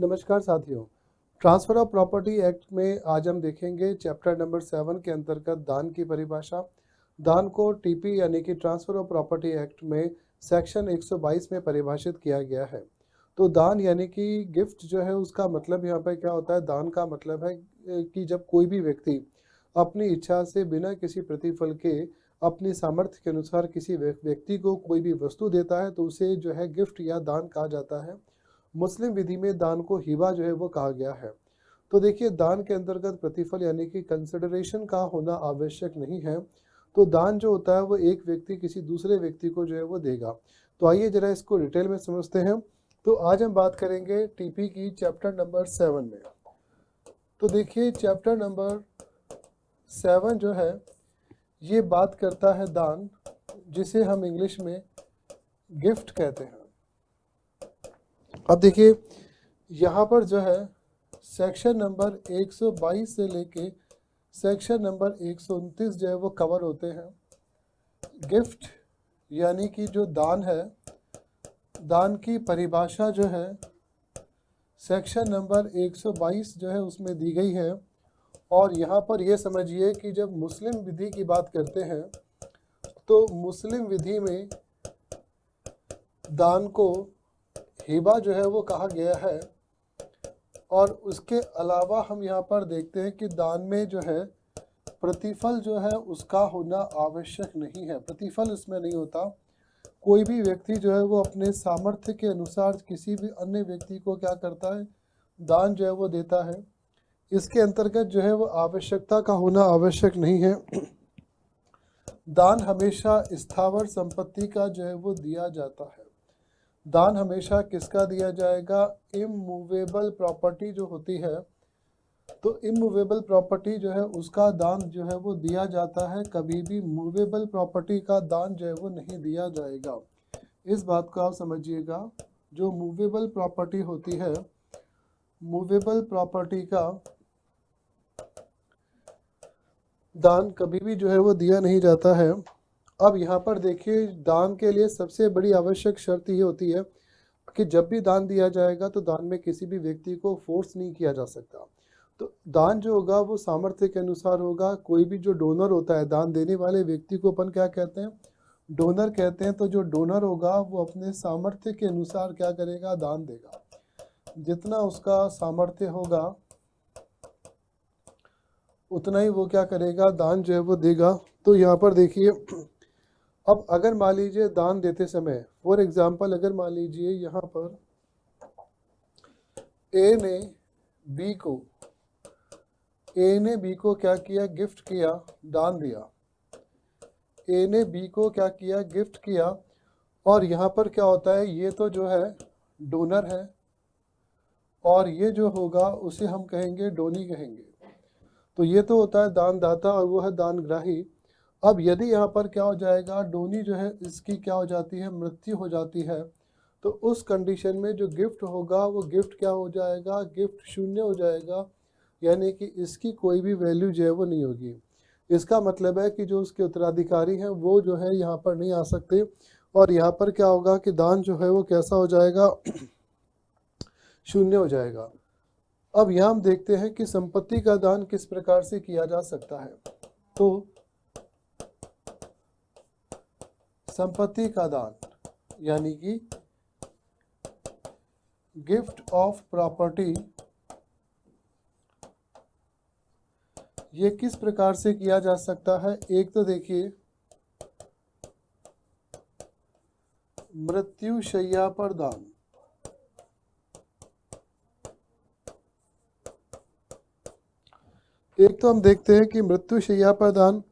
नमस्कार साथियों। Transfer of property act में आज हम देखेंगे चैप्टर नंबर 7 के अंतर्गत दान की परिभाषा। दान को टीपी यानी कि ट्रांसफ़र ऑफ प्रॉपर्टी एक्ट में सेक्शन 122 में परिभाषित किया गया है। तो दान यानी कि गिफ्ट जो है उसका मतलब यहाँ पर क्या होता है। दान का मतलब है कि जब कोई भी व्यक्ति अपनी इच्छा से बिना किसी प्रतिफल के अपनी सामर्थ्य के अनुसार किसी व्यक्ति को कोई भी वस्तु देता है तो उसे जो है गिफ्ट या दान कहा जाता है। मुस्लिम विधि में दान को हिबा जो है वो कहा गया है। तो देखिए, दान के अंतर्गत प्रतिफल यानी कि कंसिडरेशन का होना आवश्यक नहीं है। तो दान जो होता है वो एक व्यक्ति किसी दूसरे व्यक्ति को जो है वो देगा। तो आइए जरा इसको डिटेल में समझते हैं। तो आज हम बात करेंगे टीपी की चैप्टर नंबर 7 में। तो देखिए, चैप्टर नंबर 7 जो है ये बात करता है दान, जिसे हम इंग्लिश में गिफ्ट कहते हैं। अब देखिए, यहाँ पर जो है सेक्शन नंबर 122 से लेके सेक्शन नंबर 129 जो है वो कवर होते हैं। गिफ्ट यानी कि जो दान है, दान की परिभाषा जो है सेक्शन नंबर 122 जो है उसमें दी गई है। और यहाँ पर ये समझिए कि जब मुस्लिम विधि की बात करते हैं तो मुस्लिम विधि में दान को हिबा जो है वो कहा गया है। और उसके अलावा हम यहाँ पर देखते हैं कि दान में जो है प्रतिफल जो है उसका होना आवश्यक नहीं है। प्रतिफल इसमें नहीं होता। कोई भी व्यक्ति जो है वो अपने सामर्थ्य के अनुसार किसी भी अन्य व्यक्ति को क्या करता है, दान जो है वो देता है। इसके अंतर्गत जो है वो आवश्यकता का होना आवश्यक नहीं है। दान हमेशा स्थावर संपत्ति का जो है वो दिया जाता है। दान हमेशा किसका दिया जाएगा? इमूवेबल प्रॉपर्टी जो होती है, तो इमूवेबल प्रॉपर्टी जो है उसका दान जो है वो दिया जाता है। कभी भी मूवेबल प्रॉपर्टी का दान जो है वो नहीं दिया जाएगा। इस बात को आप समझिएगा। जो मूवेबल प्रॉपर्टी होती है, मूवेबल प्रॉपर्टी का दान कभी भी जो है वो दिया नहीं जाता है। अब यहाँ पर देखिए, दान के लिए सबसे बड़ी आवश्यक शर्त ये होती है कि जब भी दान दिया जाएगा तो दान में किसी भी व्यक्ति को फोर्स नहीं किया जा सकता। तो दान जो होगा वो सामर्थ्य के अनुसार होगा। कोई भी जो डोनर होता है, दान देने वाले व्यक्ति को अपन क्या कहते हैं? डोनर कहते हैं। तो जो डोनर होगा वो अपने सामर्थ्य के अनुसार क्या करेगा? दान देगा। जितना उसका सामर्थ्य होगा उतना ही वो क्या करेगा? दान जो है वो देगा। तो यहाँ पर देखिए, अब अगर मान लीजिए दान देते समय फॉर एग्जाम्पल अगर मान लीजिए यहाँ पर ए ने बी को क्या किया? गिफ्ट किया, दान दिया। ए ने बी को क्या किया? गिफ्ट किया। और यहाँ पर क्या होता है, ये तो जो है डोनर है और ये जो होगा उसे हम कहेंगे डोनी कहेंगे। तो ये तो होता है दानदाता और वो है दानग्राही। अब यदि यहाँ पर क्या हो जाएगा, डोनी जो है इसकी क्या हो जाती है? मृत्यु हो जाती है। तो उस कंडीशन में जो गिफ्ट होगा वो गिफ्ट क्या हो जाएगा? गिफ्ट शून्य हो जाएगा। यानी कि इसकी कोई भी वैल्यू जो है वो नहीं होगी। इसका मतलब है कि जो उसके उत्तराधिकारी हैं वो जो है यहाँ पर नहीं आ सकते। और यहाँ पर क्या होगा कि दान जो है वो कैसा हो जाएगा? शून्य हो जाएगा। अब यहाँ हम देखते हैं कि संपत्ति का दान किस प्रकार से किया जा सकता है। तो संपत्ति का दान यानी कि गिफ्ट ऑफ प्रॉपर्टी, ये किस प्रकार से किया जा सकता है? एक तो देखिए, मृत्युशैया पर दान। एक तो हम देखते हैं कि मृत्युशैया पर दान।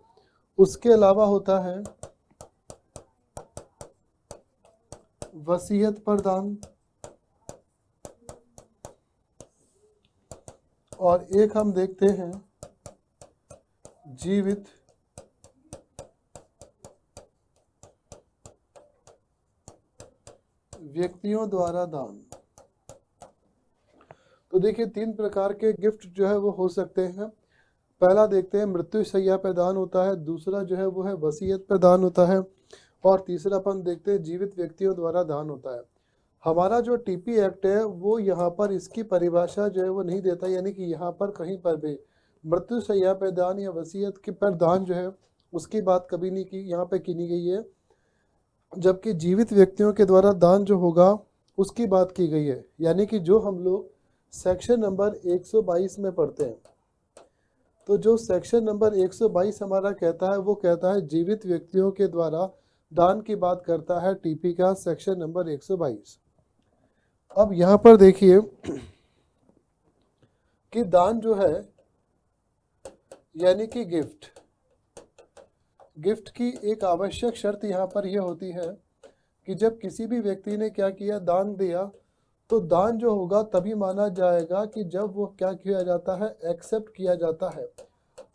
उसके अलावा होता है वसीयत पर दान। और एक हम देखते हैं जीवित व्यक्तियों द्वारा दान। तो देखिए, 3 प्रकार के गिफ्ट जो है वो हो सकते हैं। पहला देखते हैं मृत्युशैया पर दान होता है, दूसरा जो है वो है वसीयत पर दान होता है, और तीसरा अपन देखते हैं जीवित व्यक्तियों द्वारा दान होता है। हमारा जो टीपी एक्ट है वो यहाँ पर इसकी परिभाषा जो है वो नहीं देता, यानी कि यहाँ पर कहीं पर भी मृत्यु शैया पे दान या वसीयत के पर दान जो है उसकी बात कभी नहीं की यहाँ पे की नहीं गई है, जबकि जीवित व्यक्तियों के द्वारा दान जो होगा उसकी बात की गई है। यानी कि जो हम लोग सेक्शन नंबर 122 में पढ़ते हैं, तो जो सेक्शन नंबर 122 हमारा कहता है वो कहता है जीवित व्यक्तियों के द्वारा दान की बात करता है टीपी का सेक्शन नंबर 122। अब यहाँ पर देखिए कि दान जो है यानी कि गिफ्ट की एक आवश्यक शर्त यहाँ पर यह होती है कि जब किसी भी व्यक्ति ने क्या किया, दान दिया, तो दान जो होगा तभी माना जाएगा कि जब वो क्या किया जाता है, एक्सेप्ट किया जाता है।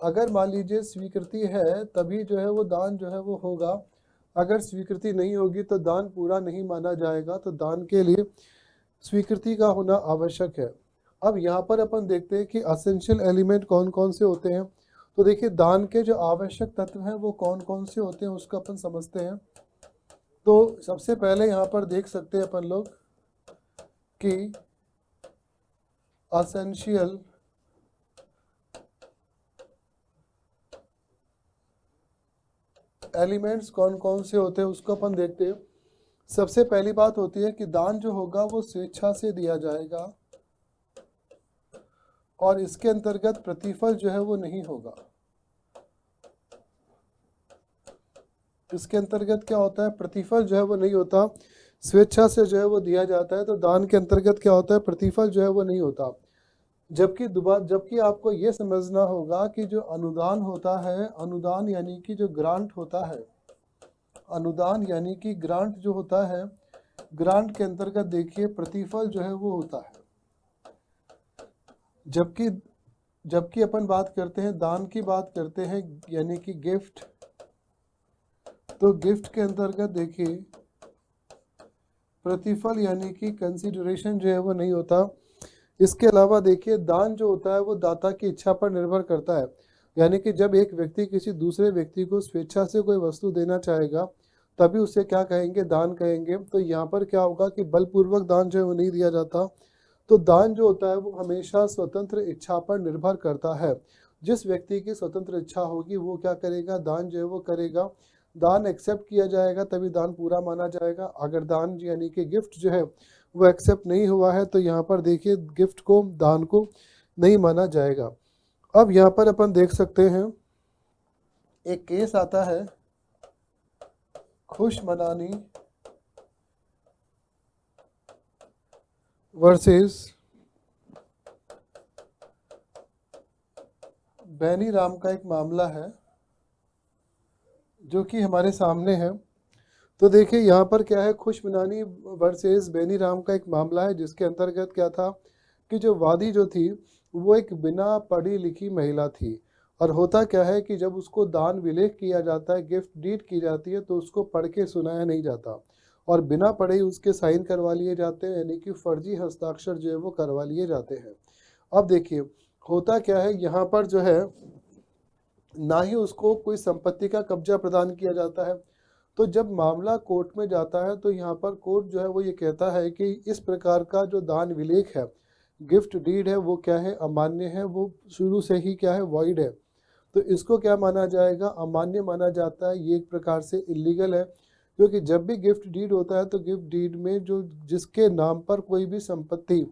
अगर मान लीजिए स्वीकृति है तभी जो है वो दान जो है वो होगा, अगर स्वीकृति नहीं होगी तो दान पूरा नहीं माना जाएगा। तो दान के लिए स्वीकृति का होना आवश्यक है। अब यहाँ पर अपन देखते हैं कि असेंशियल एलिमेंट कौन कौन से होते हैं। तो देखिए दान के जो आवश्यक तत्व हैं वो कौन कौन से होते हैं उसको अपन समझते हैं। तो सबसे पहले यहाँ पर देख सकते हैं अपन लोग कि असेंशियल एलिमेंट्स कौन कौन से होते हैं उसको अपन देखते हैं। सबसे पहली बात होती है कि दान जो होगा वो स्वेच्छा से दिया जाएगा और इसके अंतर्गत प्रतिफल जो है वो नहीं होगा। इसके अंतर्गत क्या होता है, प्रतिफल जो है वो नहीं होता, स्वेच्छा से जो है वो दिया जाता है। तो दान के अंतर्गत क्या होता है, प्रतिफल जो है वो नहीं होता। जबकि आपको ये समझना होगा कि जो अनुदान होता है, अनुदान यानी कि जो ग्रांट होता है, अनुदान यानी कि ग्रांट जो होता है, ग्रांट के अंतर्गत देखिए प्रतिफल जो है वो होता है। जबकि अपन बात करते हैं, दान की बात करते हैं यानी कि गिफ्ट, तो गिफ्ट के अंतर्गत देखिए प्रतिफल यानी कि कंसीडरेशन जो है वो नहीं होता। इसके अलावा देखिए दान जो होता है वो दाता की इच्छा पर निर्भर करता है। यानी कि जब एक व्यक्ति किसी दूसरे व्यक्ति को स्वेच्छा से कोई वस्तु देना चाहेगा तभी उसे क्या कहेंगे, दान कहेंगे। तो यहाँ पर क्या होगा कि बलपूर्वक दान जो है वो नहीं दिया जाता। तो दान जो होता है वो हमेशा स्वतंत्र इच्छा पर निर्भर करता है। जिस व्यक्ति की स्वतंत्र इच्छा होगी वो क्या करेगा, दान जो है वो करेगा। दान एक्सेप्ट किया जाएगा तभी दान पूरा माना जाएगा। अगर दान यानी कि गिफ्ट जो है वो एक्सेप्ट नहीं हुआ है तो यहाँ पर देखिए गिफ्ट को, दान को नहीं माना जाएगा। अब यहाँ पर अपन देख सकते हैं एक केस आता है खुशमनानी वर्सेस बैनी राम का एक मामला है जो कि हमारे सामने है। तो देखिए यहाँ पर क्या है, खुशमनानी वर्सेस बैनी राम का एक मामला है जिसके अंतर्गत क्या था कि जो वादी जो थी वो एक बिना पढ़ी लिखी महिला थी। और होता क्या है कि जब उसको दान विलेख किया जाता है, गिफ्ट डीड की जाती है, तो उसको पढ़ के सुनाया नहीं जाता और बिना पढ़े ही उसके साइन करवा लिए जाते हैं, यानी कि फर्जी हस्ताक्षर जो है वो करवा लिए जाते हैं। अब देखिए होता क्या है, यहाँ पर जो है ना ही उसको कोई संपत्ति का कब्जा प्रदान किया जाता है। तो जब मामला कोर्ट में जाता है तो यहाँ पर कोर्ट जो है वो ये कहता है कि इस प्रकार का जो दान विलेख है, गिफ्ट डीड है, वो क्या है, अमान्य है, वो शुरू से ही क्या है, वॉइड है। तो इसको क्या माना जाएगा, अमान्य माना जाता है। ये एक प्रकार से इलीगल है, क्योंकि जब भी गिफ्ट डीड होता है तो गिफ्ट डीड में जो जिसके नाम पर कोई भी संपत्ति,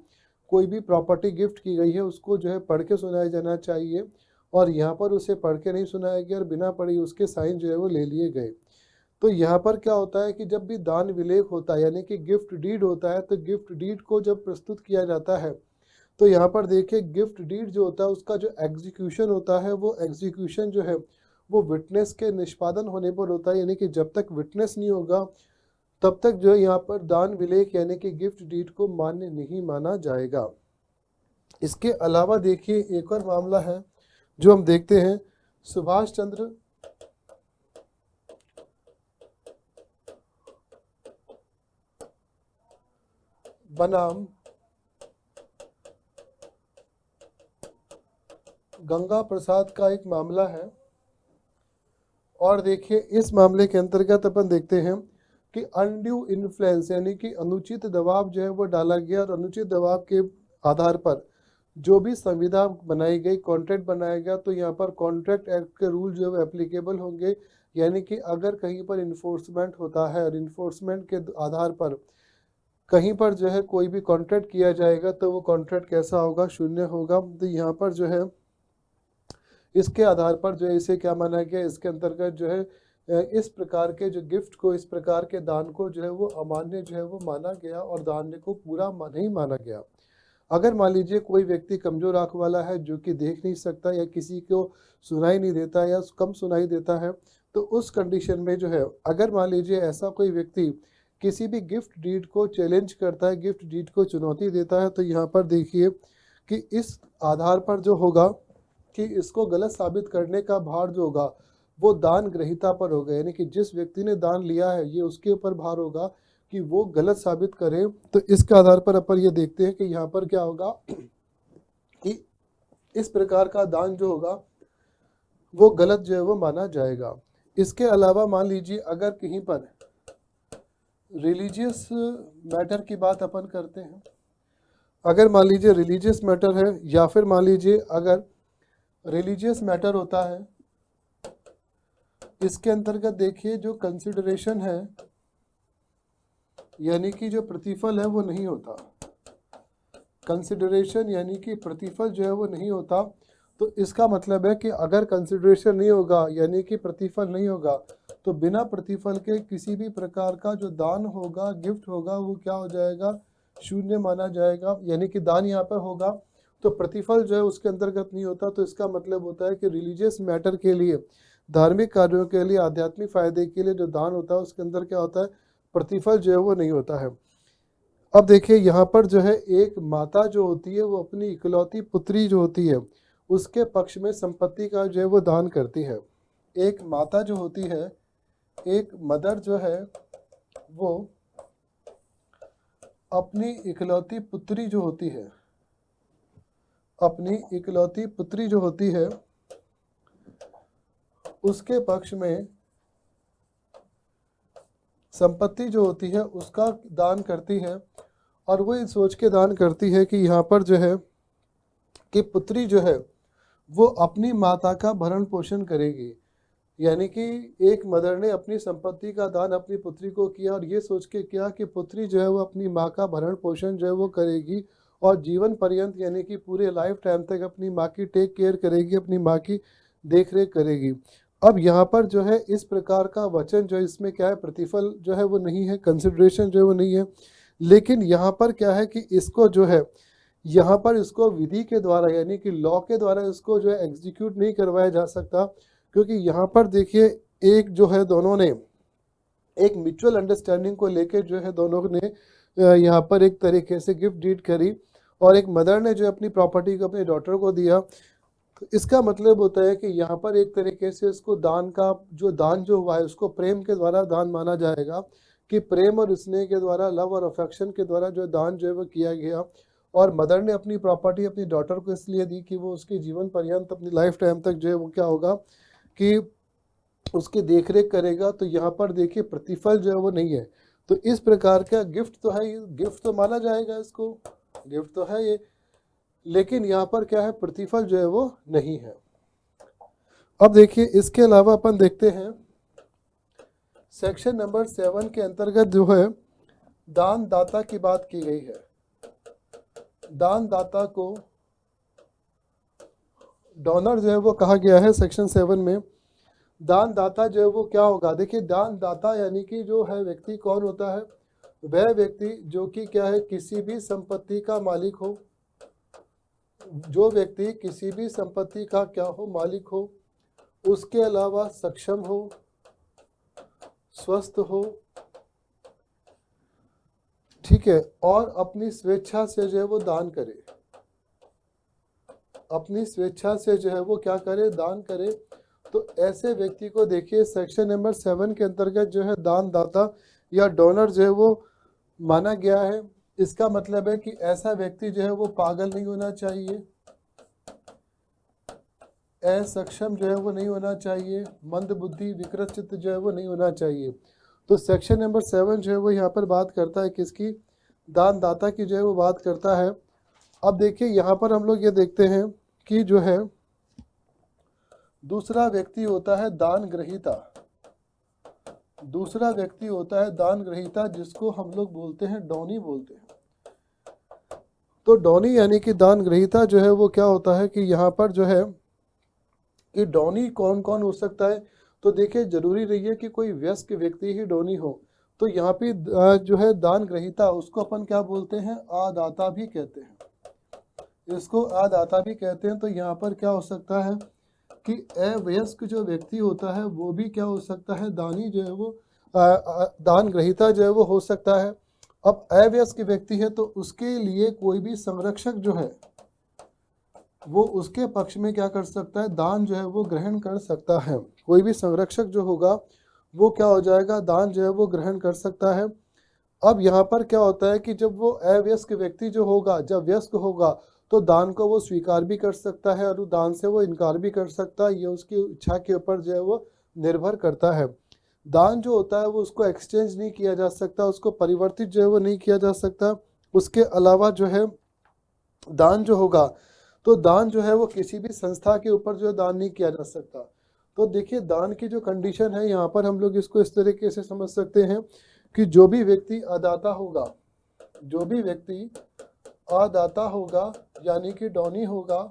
कोई भी प्रॉपर्टी गिफ्ट की गई है उसको जो है पढ़ के सुनाया जाना चाहिए। और यहाँ पर उसे पढ़ के नहीं सुनाया गया और बिना पढ़े उसके साइन जो है वो ले लिए गए। तो यहाँ पर क्या होता है कि जब भी दान विलेख होता है यानी कि गिफ्ट डीड होता है, तो गिफ्ट डीड को जब प्रस्तुत किया जाता है तो यहाँ पर देखिए गिफ्ट डीड जो होता है उसका जो एग्जीक्यूशन होता है, वो एग्जीक्यूशन जो है वो विटनेस के निष्पादन होने पर होता है। यानी कि जब तक विटनेस नहीं होगा तब तक जो है यहाँ पर दान विलेख यानी कि गिफ्ट डीड को मान्य नहीं माना जाएगा। इसके अलावा देखिए एक और मामला है जो हम देखते हैं, सुभाष चंद्र बनाम गंगा प्रसाद का एक मामला है। और देखिए इस मामले के अंतर्गत अपन देखते हैं कि अनड्यू इन्फ्लुएंस यानी कि अनुचित दबाव जो है वो डाला गया, और अनुचित दबाव के आधार पर जो भी संविदा बनाई गई, कॉन्ट्रैक्ट बनाया गया, तो यहाँ पर कॉन्ट्रैक्ट एक्ट के रूल जो है एप्लीकेबल होंगे। यानी कि अगर कहीं पर इन्फोर्समेंट होता है और इन्फोर्समेंट के आधार पर कहीं पर जो है कोई भी कॉन्ट्रैक्ट किया जाएगा तो वो कॉन्ट्रैक्ट कैसा होगा, शून्य होगा। तो यहाँ पर जो है इसके आधार पर जो है इसे क्या माना गया, इसके अंतर्गत जो है इस प्रकार के जो गिफ्ट को, इस प्रकार के दान को जो है वो अमान्य जो है वो माना गया और दान को पूरा नहीं माना गया। अगर मान लीजिए कोई व्यक्ति कमजोर आंख वाला है जो कि देख नहीं सकता या किसी को सुनाई नहीं देता या कम सुनाई देता है, तो उस कंडीशन में जो है अगर मान लीजिए ऐसा कोई व्यक्ति किसी भी गिफ्ट डीड को चैलेंज करता है, गिफ्ट डीड को चुनौती देता है, तो यहाँ पर देखिए कि इस आधार पर जो होगा कि इसको गलत साबित करने का भार जो होगा वो दान ग्रहीता पर होगा। यानी कि जिस व्यक्ति ने दान लिया है ये उसके ऊपर भार होगा कि वो गलत साबित करे। तो इसके आधार पर अपन ये देखते हैं कि यहाँ पर क्या होगा कि इस प्रकार का दान जो होगा वो गलत जो है वो माना जाएगा। इसके अलावा मान लीजिए अगर कहीं पर रिलीजियस मैटर की बात अपन करते हैं, अगर मान लीजिए रिलीजियस मैटर है या फिर मान लीजिए अगर रिलीजियस मैटर होता है, इसके अंतर्गत देखिए जो कंसिडरेशन है यानी कि जो प्रतिफल है वो नहीं होता। कंसिडरेशन यानी कि प्रतिफल जो है वो नहीं होता। तो इसका मतलब है कि अगर कंसिडरेशन नहीं होगा यानी कि प्रतिफल नहीं होगा तो बिना प्रतिफल के किसी भी प्रकार का जो दान होगा, गिफ्ट होगा, वो क्या हो जाएगा, शून्य माना जाएगा। यानी कि दान यहाँ पर होगा तो प्रतिफल जो है उसके अंतर्गत नहीं होता। तो इसका मतलब होता है कि रिलीजियस मैटर के लिए, धार्मिक कार्यों के लिए, आध्यात्मिक फायदे के लिए जो दान होता है उसके अंदर क्या होता है, प्रतिफल जो है वो नहीं होता है। अब देखिए यहाँ पर जो है एक माता जो होती है वो अपनी इकलौती पुत्री जो होती है उसके पक्ष में संपत्ति का जो है वो दान करती है। एक माता जो होती है, एक मदर जो है वो अपनी इकलौती पुत्री जो होती है, अपनी इकलौती पुत्री जो होती है उसके पक्ष में संपत्ति जो होती है उसका दान करती है। और वो इस सोच के दान करती है कि यहाँ पर जो है कि पुत्री जो है वो अपनी माता का भरण पोषण करेगी। यानी कि एक मदर ने अपनी संपत्ति का दान अपनी पुत्री को किया और ये सोच के किया कि पुत्री जो है वो अपनी माँ का भरण पोषण जो है वो करेगी और जीवन पर्यंत यानी कि पूरे लाइफ टाइम तक अपनी माँ की टेक केयर करेगी, अपनी माँ की देख रेख करेगी। अब यहाँ पर जो है इस प्रकार का वचन जो है इसमें क्या है, प्रतिफल जो है वो नहीं है, कंसिडरेशन जो है वो नहीं है। लेकिन यहाँ पर क्या है कि इसको जो है यहाँ पर इसको विधि के द्वारा यानी कि लॉ के द्वारा इसको जो है एग्जीक्यूट नहीं करवाया जा सकता, क्योंकि यहाँ पर देखिए एक जो है दोनों ने एक म्यूचुअल अंडरस्टैंडिंग को लेकर जो है दोनों ने यहाँ पर एक तरीके से गिफ्ट डीड करी और एक मदर ने जो अपनी प्रॉपर्टी को अपने डॉटर को दिया। तो इसका मतलब होता है कि यहाँ पर एक तरीके से इसको दान का जो दान जो हुआ है उसको प्रेम के द्वारा दान माना जाएगा कि प्रेम और स्नेह के द्वारा, लव और अफेक्शन के द्वारा जो दान जो है वो किया गया। और मदर ने अपनी प्रॉपर्टी अपनी डॉटर को इसलिए दी कि वो उसके जीवन पर्यंत अपनी लाइफ टाइम तक जो है वो क्या होगा कि उसकी देखरेख करेगा। तो यहाँ पर देखिए प्रतिफल जो है वो नहीं है। तो इस प्रकार का गिफ्ट तो है, गिफ्ट तो माना जाएगा, इसको गिफ्ट तो है ये, लेकिन यहाँ पर क्या है, प्रतिफल जो है वो नहीं है। अब देखिए इसके अलावा अपन देखते हैं सेक्शन नंबर 7 के अंतर्गत जो है दान दाता की बात की गई है। दान दाता को डोनर जो है वो कहा गया है सेक्शन 7 में। दान दाता जो है वो क्या होगा, देखिए दान दाता यानी कि जो है व्यक्ति कौन होता है, वह व्यक्ति जो कि क्या है किसी भी संपत्ति का मालिक हो, जो व्यक्ति किसी भी संपत्ति का क्या हो, मालिक हो, उसके अलावा सक्षम हो, स्वस्थ हो, ठीक है, और अपनी स्वेच्छा से जो है वो दान करे, अपनी स्वेच्छा से जो है वो क्या करे, दान करे। तो ऐसे व्यक्ति को देखिए सेक्शन नंबर 7 के अंतर्गत जो है दान दाता या डोनर जो है वो माना गया है। इसका मतलब है कि ऐसा व्यक्ति जो है वो पागल नहीं होना चाहिए, असक्षम जो है वो नहीं होना चाहिए, मंद बुद्धि विकृत चित्त जो है वो नहीं होना चाहिए। तो सेक्शन नंबर 7 जो है वो यहाँ पर बात करता है किसकी, दानदाता की जो है वो बात करता है। अब देखिए यहाँ पर हम लोग ये देखते हैं कि जो है दूसरा व्यक्ति होता है दान ग्रहीता, दूसरा व्यक्ति होता है दान ग्रहीता जिसको हम लोग बोलते हैं डोनी बोलते हैं। तो डोनी यानी कि दान ग्रहीता जो है वो क्या होता है कि यहाँ पर जो है कि डोनी कौन कौन हो सकता है। तो देखिए जरूरी नहीं है कि कोई वयस्क व्यक्ति ही डोनी हो। तो यहाँ पे जो है दान ग्रहीता उसको अपन क्या बोलते हैं, आदाता भी कहते हैं, इसको आदाता भी कहते हैं। तो यहाँ पर क्या हो सकता है कि अवयस्क जो व्यक्ति होता है वो भी क्या हो सकता है, दानी जो है वो दान ग्रहीता जो है वो हो सकता है। अब अवयस्क व्यक्ति है तो उसके लिए कोई भी संरक्षक जो है वो उसके पक्ष में क्या कर सकता है, दान जो है वो ग्रहण कर सकता है। कोई भी संरक्षक जो होगा वो क्या हो जाएगा, दान जो है वो ग्रहण कर सकता है। अब यहाँ पर क्या होता है कि जब वो अवयस्क व्यक्ति जो होगा, जब वयस्क होगा तो दान को वो स्वीकार भी कर सकता है और दान से वो इनकार भी कर सकता है। ये उसकी इच्छा के ऊपर जो है वो निर्भर करता है। दान जो होता है वो उसको एक्सचेंज नहीं किया जा सकता, उसको परिवर्तित जो है वो नहीं किया जा सकता। उसके अलावा जो है दान जो होगा तो दान जो है वो किसी भी संस्था के ऊपर जो है दान नहीं किया जा सकता। तो देखिए दान की जो कंडीशन है यहाँ पर हम लोग इसको इस तरीके से समझ सकते हैं कि जो भी व्यक्ति अदाता होगा, जो भी व्यक्ति अदाता होगा यानी कि डोनी होगा,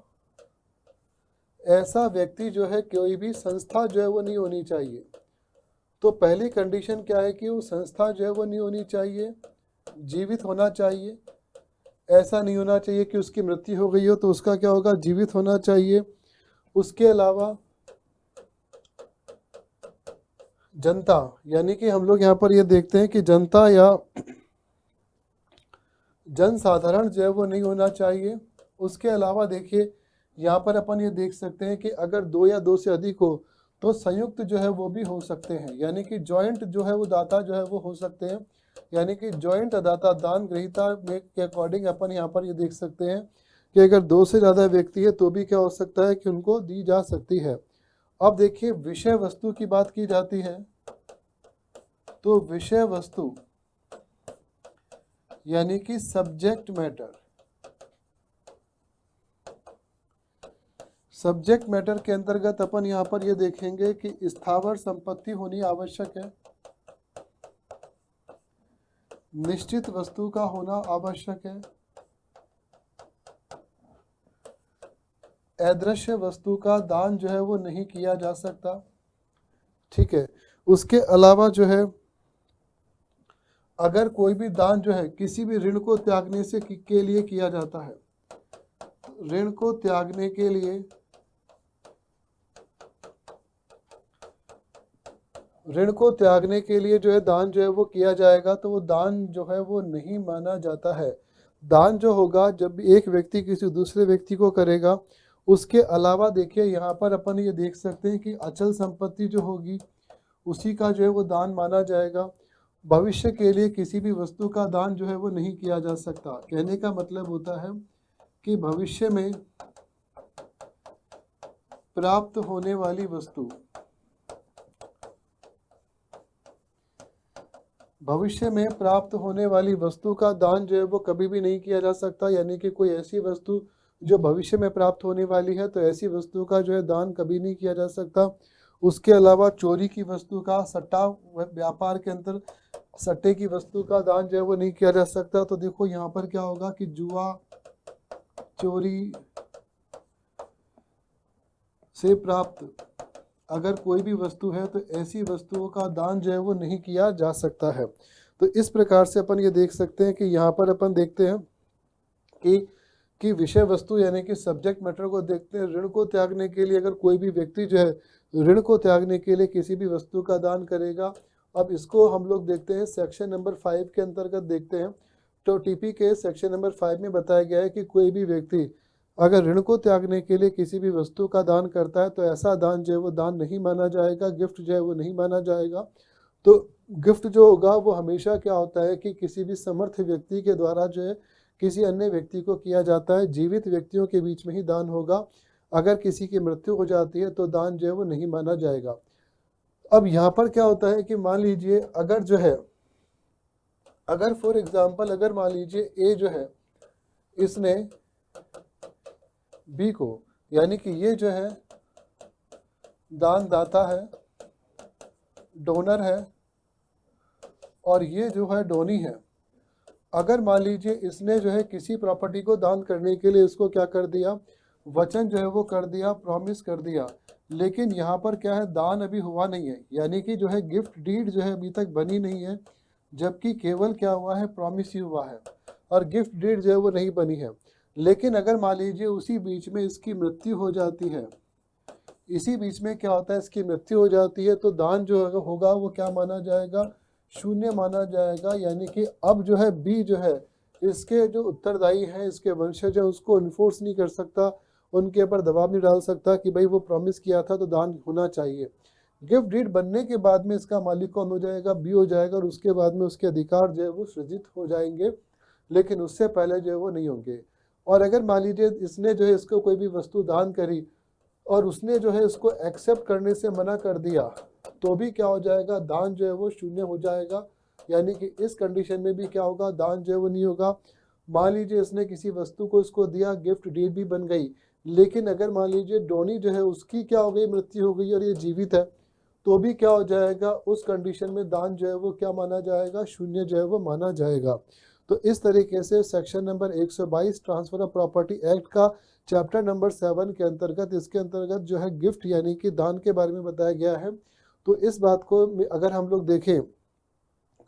ऐसा व्यक्ति जो है कोई भी संस्था जो है वो नहीं होनी चाहिए। तो पहली कंडीशन क्या है कि वो संस्था जो है वो नहीं होनी चाहिए, जीवित होना चाहिए। ऐसा नहीं होना चाहिए कि उसकी मृत्यु हो गई हो तो उसका क्या होगा, जीवित होना चाहिए। उसके अलावा जनता यानी कि हम लोग यहाँ पर ये देखते हैं कि जनता या जनसाधारण जो है वो नहीं होना चाहिए। उसके अलावा देखिए यहाँ पर अपन ये देख सकते हैं कि अगर दो या दो से अधिक हो तो संयुक्त जो है वो भी हो सकते हैं, यानी कि जॉइंट जो है वो दाता जो है वो हो सकते हैं। यानी कि जॉइंट अदाता दान ग्रहीता में के अकॉर्डिंग अपन यहाँ पर ये देख सकते हैं कि अगर दो से ज़्यादा व्यक्ति है तो भी क्या हो सकता है कि उनको दी जा सकती है। अब देखिए विषय वस्तु की बात की जाती है तो विषय वस्तु यानी कि सब्जेक्ट मैटर, सब्जेक्ट मैटर के अंतर्गत अपन यहाँ पर ये देखेंगे कि स्थावर संपत्ति होनी आवश्यक है, निश्चित वस्तु का होना आवश्यक है, अदृश्य वस्तु का दान जो है वो नहीं किया जा सकता। ठीक है। उसके अलावा जो है अगर कोई भी दान जो है किसी भी ऋण को त्यागने से के लिए किया जाता है, ऋण को त्यागने के लिए, ऋण को त्यागने के लिए जो है दान जो है वो किया जाएगा तो वो दान जो है वो नहीं माना जाता है। दान जो होगा जब भी एक व्यक्ति किसी दूसरे व्यक्ति को करेगा। उसके अलावा देखिए यहाँ पर अपन ये देख सकते हैं कि अचल संपत्ति जो होगी उसी का जो है वो दान माना जाएगा। भविष्य के लिए किसी भी वस्तु का दान जो है वो नहीं किया जा सकता। कहने का मतलब होता है कि भविष्य में प्राप्त होने वाली वस्तु, भविष्य में प्राप्त होने वाली वस्तु का दान जो है वो कभी भी नहीं किया जा सकता। यानी कि कोई ऐसी वस्तु जो भविष्य में प्राप्त होने वाली है तो ऐसी वस्तु का जो है दान कभी नहीं किया जा सकता। उसके अलावा चोरी की वस्तु का, सट्टा व्यापार के अंदर सट्टे की वस्तु का दान जो है वो नहीं किया जा सकता। तो देखो यहाँ पर क्या होगा कि जुआ, चोरी से प्राप्त अगर कोई भी वस्तु है तो ऐसी वस्तुओं का दान जो है वो नहीं किया जा सकता है। तो इस प्रकार से अपन ये देख सकते हैं कि यहाँ पर अपन देखते हैं कि विषय वस्तु यानी कि सब्जेक्ट मैटर को देखते हैं। ऋण को त्यागने के लिए अगर कोई भी व्यक्ति जो है ऋण को त्यागने के लिए किसी भी वस्तु का दान करेगा। अब इसको हम लोग देखते हैं सेक्शन नंबर 5 के अंतर्गत देखते हैं। तो टीपी के सेक्शन नंबर 5 में बताया गया है कि कोई भी व्यक्ति अगर ऋण को त्यागने के लिए किसी भी वस्तु का दान करता है तो ऐसा दान जो है वो दान नहीं माना जाएगा, गिफ्ट जो है वो नहीं माना जाएगा। तो गिफ्ट जो होगा वो हमेशा क्या होता है कि किसी भी समर्थ व्यक्ति के द्वारा जो है किसी अन्य व्यक्ति को किया जाता है। जीवित व्यक्तियों के बीच में ही दान होगा। अगर किसी की मृत्यु हो जाती है तो दान जो है वो नहीं माना जाएगा। अब यहाँ पर क्या होता है कि मान लीजिए अगर जो है, अगर फॉर एग्जांपल अगर मान लीजिए ए जो है इसने बी को, यानी कि ये जो है दानदाता है, डोनर है, और ये जो है डोनी है। अगर मान लीजिए इसने जो है किसी प्रॉपर्टी को दान करने के लिए इसको क्या कर दिया, वचन जो है वो कर दिया, प्रॉमिस कर दिया, लेकिन यहाँ पर क्या है, दान अभी हुआ नहीं है, यानी कि जो है गिफ्ट डीड जो है अभी तक बनी नहीं है, जबकि केवल क्या हुआ है, प्रॉमिस ही हुआ है, और गिफ्ट डीड जो है वो नहीं बनी है। लेकिन अगर मान लीजिए उसी बीच में इसकी मृत्यु हो जाती है, इसी बीच में क्या होता है, इसकी मृत्यु हो जाती है, तो दान जो होगा वो क्या माना जाएगा, शून्य माना जाएगा। यानी कि अब जो है बी जो है इसके जो उत्तरदायी हैं, इसके वंशज हैं, उसको इन्फोर्स नहीं कर सकता, उनके ऊपर दबाव नहीं डाल सकता कि भाई वो प्रॉमिस किया था तो दान होना चाहिए। गिफ्ट डीड बनने के बाद में इसका मालिक कौन हो जाएगा, बी हो जाएगा, और उसके बाद में उसके अधिकार जो है वो सृजित हो जाएंगे, लेकिन उससे पहले जो है वो नहीं होंगे। और अगर मान लीजिए इसने जो है इसको कोई भी वस्तु दान करी और उसने जो है इसको एक्सेप्ट करने से मना कर दिया, तो भी क्या हो जाएगा, दान जो है वो शून्य हो जाएगा। यानी कि इस कंडीशन में भी क्या होगा, दान जो है वो नहीं होगा। मान लीजिए इसने किसी वस्तु को इसको दिया, गिफ्ट डीड भी बन गई, लेकिन अगर मान लीजिए डोनी जो है उसकी क्या हो गई, मृत्यु हो गई और ये जीवित है, तो भी क्या हो जाएगा, उस कंडीशन में दान जो है वो क्या माना जाएगा, शून्य जो है वो माना जाएगा। तो इस तरीके से section number 122 transfer of property act का चैप्टर नंबर 7 के अंतर्गत, इसके अंतर्गत जो है गिफ्ट यानी कि दान के बारे में बताया गया है। तो इस बात को अगर हम लोग देखें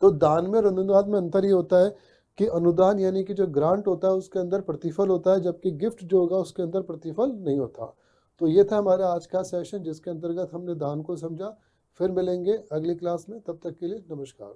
तो दान में और अनुदान में अंतर ही होता है कि अनुदान यानी कि जो ग्रांट होता है उसके अंदर प्रतिफल होता है, जबकि गिफ्ट जो होगा उसके अंदर प्रतिफल नहीं होता। तो ये था हमारा आज का सेशन जिसके अंतर्गत हमने दान को समझा। फिर मिलेंगे अगली क्लास में, तब तक के लिए नमस्कार।